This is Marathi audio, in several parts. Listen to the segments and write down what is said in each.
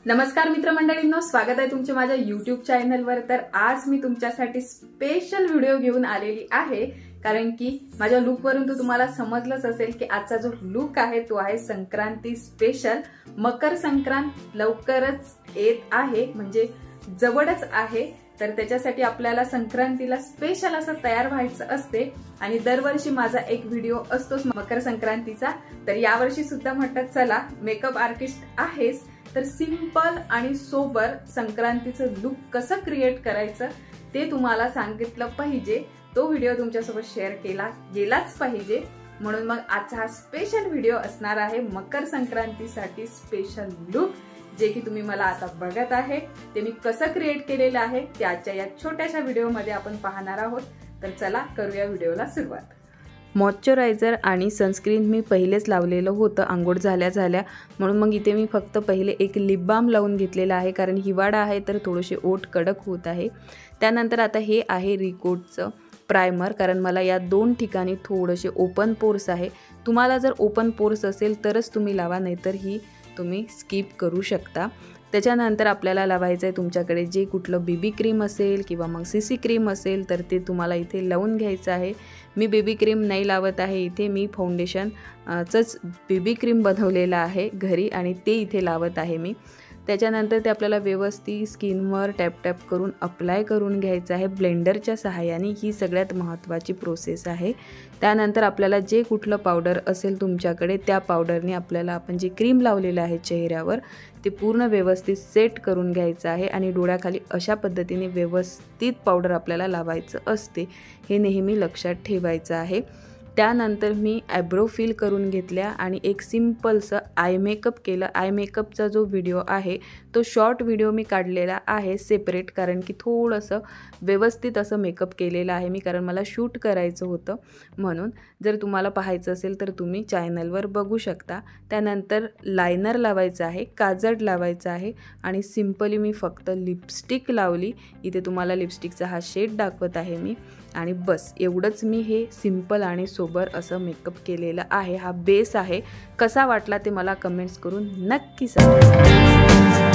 नमस्कार मित्रमंडळींनो, स्वागत आहे तुमचे माझ्या YouTube चॅनलवर। तर आज मी तुमच्यासाठी स्पेशल व्हिडिओ घेऊन आलेली आहे, कारण की माझ्या लुकवरून तुम्हाला समजलंच असेल की आजचा जो लुक आहे तो आहे संक्रांती स्पेशल। मकर संक्रांत लवकरच येत आहे, म्हणजे जवळच आहे। तर त्याच्यासाठी आपल्याला संक्रांतीला स्पेशल असं तयार व्हायचं असते आणि दरवर्षी माझा एक व्हिडिओ असतोच मकर संक्रांतीचा। तर यावर्षी सुद्धा म्हटलं चला मेकअप आर्टिस्ट आहेस तर सिंपल आणि सोबर संक्रांतीचं लुक कसं क्रिएट करायचं ते तुम्हाला सांगितलं पाहिजे। तो व्हिडिओ तुमच्यासोबत शेअर केला गेलाच पाहिजे, म्हणून मग आजचा हा स्पेशल व्हिडिओ असणार आहे मकर संक्रांतीसाठी स्पेशल लुक, जे की तुम्ही मला आता बघत आहे ते मी कसं क्रिएट केलेलं आहे ते आजच्या या छोट्याशा व्हिडिओमध्ये आपण पाहणार आहोत। तर चला करूया व्हिडिओला सुरुवात। मॉइश्चरायझर आणि सनस्क्रीन मी पहिलेच लावलेलं होतं अंघोळ झाल्या झाल्या, म्हणून मग इथे मी फक्त पहिले एक लिप बाम लावून घेतलेला आहे, कारण हिवाळा आहे तर थोडेसे ओठ कडक होत आहे। त्यानंतर आता हे आहे रिकोटचं प्रायमर, कारण मला या दोन ठिकाणी थोडेसे ओपन पोर्स आहे। तुम्हाला जर ओपन पोर्स असेल तरच तुम्ही लावा, नाहीतर ही तुम्ही स्किप करू शकता। त्याच्यानंतर आपल्याला लावायचं आहे तुमच्याकडे जे कुठलं बेबी क्रीम असेल किंवा मग सीसी क्रीम असेल तर ते तुम्हाला इथे लावून घ्यायचं आहे। मी बेबी क्रीम नाही लावत आहे, इथे मी फाउंडेशनचंच बेबी क्रीम बनवलेलं आहे घरी आणि ते इथे लावत आहे मी। त्याच्यानंतर ते आपल्याला व्यवस्थित स्किनवर टॅप टॅप करून अप्लाय करून घ्यायचं आहे ब्लेंडरच्या सहाय्याने। ही सगळ्यात महत्त्वाची प्रोसेस आहे। त्यानंतर आपल्याला जे कुठलं पावडर असेल तुमच्याकडे त्या पावडरने आपल्याला आपण जे क्रीम लावलेलं आहे चेहऱ्यावर ते पूर्ण व्यवस्थित सेट करून घ्यायचं आहे आणि डोळ्याखाली अशा पद्धतीने व्यवस्थित पावडर आपल्याला लावायचं असते, हे नेहमी लक्षात ठेवायचं आहे। त्यानंतर मी आयब्रो फिल करून घेतल्या आणि एक सिंपलचं आय मेकअप केलं। आय मेकअपचा जो व्हिडिओ आहे तो शॉर्ट व्हिडिओ मी काढलेला आहे सेपरेट, कारण की थोडंसं व्यवस्थित असं मेकअप केलेलं आहे मी, कारण मला शूट करायचं होतं म्हणून। जर तुम्हाला पाहायचं असेल तर तुम्ही चॅनलवर बघू शकता। त्यानंतर लायनर लावायचं आहे, काजळ लावायचं आहे आणि सिंपली मी फक्त लिपस्टिक लावली। इथे तुम्हाला लिपस्टिकचा हा शेड दाखवत आहे मी, आणि बस एवढंच मी हे सिंपल आणि सोबर असं मेकअप केलेलं आहे। हा बेस आहे, कसा वाटला ते मला कमेंट्स करून नक्की सांगा।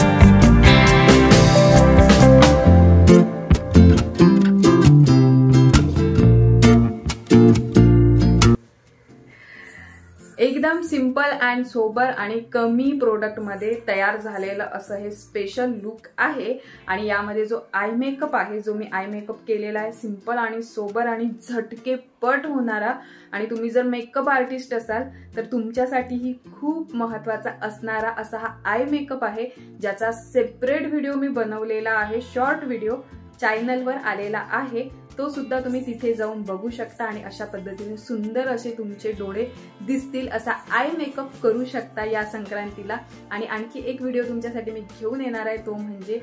एकदम सिंपल अँड सोबर आणि कमी प्रोडक्टमध्ये तयार झालेलं असं हे स्पेशल लुक आहे। आणि यामध्ये जो आय मेकअप आहे, जो मी आय मेकअप केलेला आहे सिंपल आणि सोबर आणि झटकेपट होणारा, आणि तुम्ही जर मेकअप आर्टिस्ट असाल तर तुमच्यासाठीही खूप महत्त्वाचा असणारा असा हा आय मेकअप आहे, ज्याचा सेपरेट व्हिडिओ मी बनवलेला आहे, शॉर्ट व्हिडिओ चॅनलवर आलेला आहे, तो सुद्धा तुम्ही तिथे जाऊन बघू शकता। आणि अशा पद्धतीने सुंदर असे तुमचे डोळे दिसतील असा आय मेकअप करू शकता या संक्रांतीला। आणि आणखी एक व्हिडिओ तुमच्यासाठी मी घेऊन येणार आहे, तो म्हणजे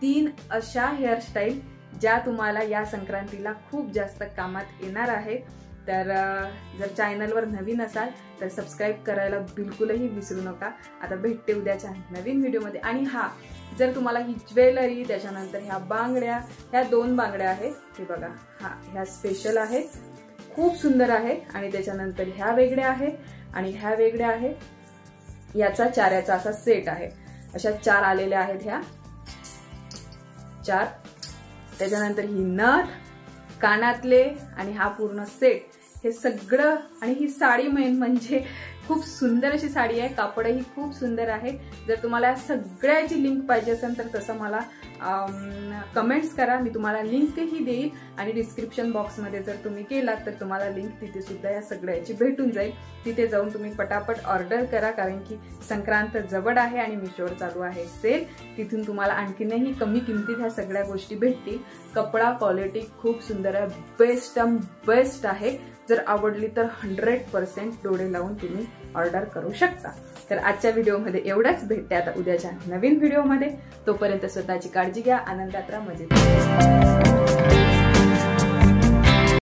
3 अशा हेअरस्टाईल ज्या तुम्हाला या संक्रांतीला खूप जास्त कामात येणार आहे। तर जर चॅनलवर नवीन असाल तर सबस्क्राईब करायला बिलकुलही विसरू नका। आता भेटते उद्याच्या नवीन व्हिडिओमध्ये। आणि हा, जर तुम्हाला ही ज्वेलरी, त्याच्यानंतर ह्या बांगड्या, ह्या 2 बांगड्या आहेत, हे बघा, ह्या स्पेशल आहेत, खूप सुंदर आहे। आणि त्याच्यानंतर ह्या वेगळ्या आहेत आणि ह्या वेगळ्या आहेत, याचा 4 असा सेट आहे। अशा 4 आलेल्या आहेत ह्या 4। त्याच्यानंतर ही नथ, कानातले आणि हा पूर्ण सेट, हे सगळं। आणि ही साडी मेन म्हणजे खूप सुंदर अशी साडी आहे, कापडही खूप सुंदर आहे। जर तुम्हाला या सगळ्याची लिंक पाहिजे असेल तर तसं मला कमेंट्स करा, मी तुम्हाला लिंकही देईल। आणि डिस्क्रिप्शन बॉक्समध्ये जर तुम्ही गेलात तर तुम्हाला लिंक तिथे सुद्धा या सगळ्याची भेटून जाईल। तिथे जाऊन तुम्ही पटापट ऑर्डर करा, कारण की संक्रांत जवळ आहे आणि मिशोवर चालू आहे सेल। तिथून तुम्हाला आणखीनही कमी किमतीत ह्या सगळ्या गोष्टी भेटतील। कपडा क्वालिटी खूप सुंदर आहे, बेस्ट आहे। जर आवडली तर 100% डोळे लावून तुम्ही ऑर्डर करू शकता। तर आजच्या व्हिडिओमध्ये एवढंच, भेटते आता उद्याच्या नवीन व्हिडिओमध्ये। तोपर्यंत स्वतःची काळजी घ्या, आनंदात राहा, मजेत राहा।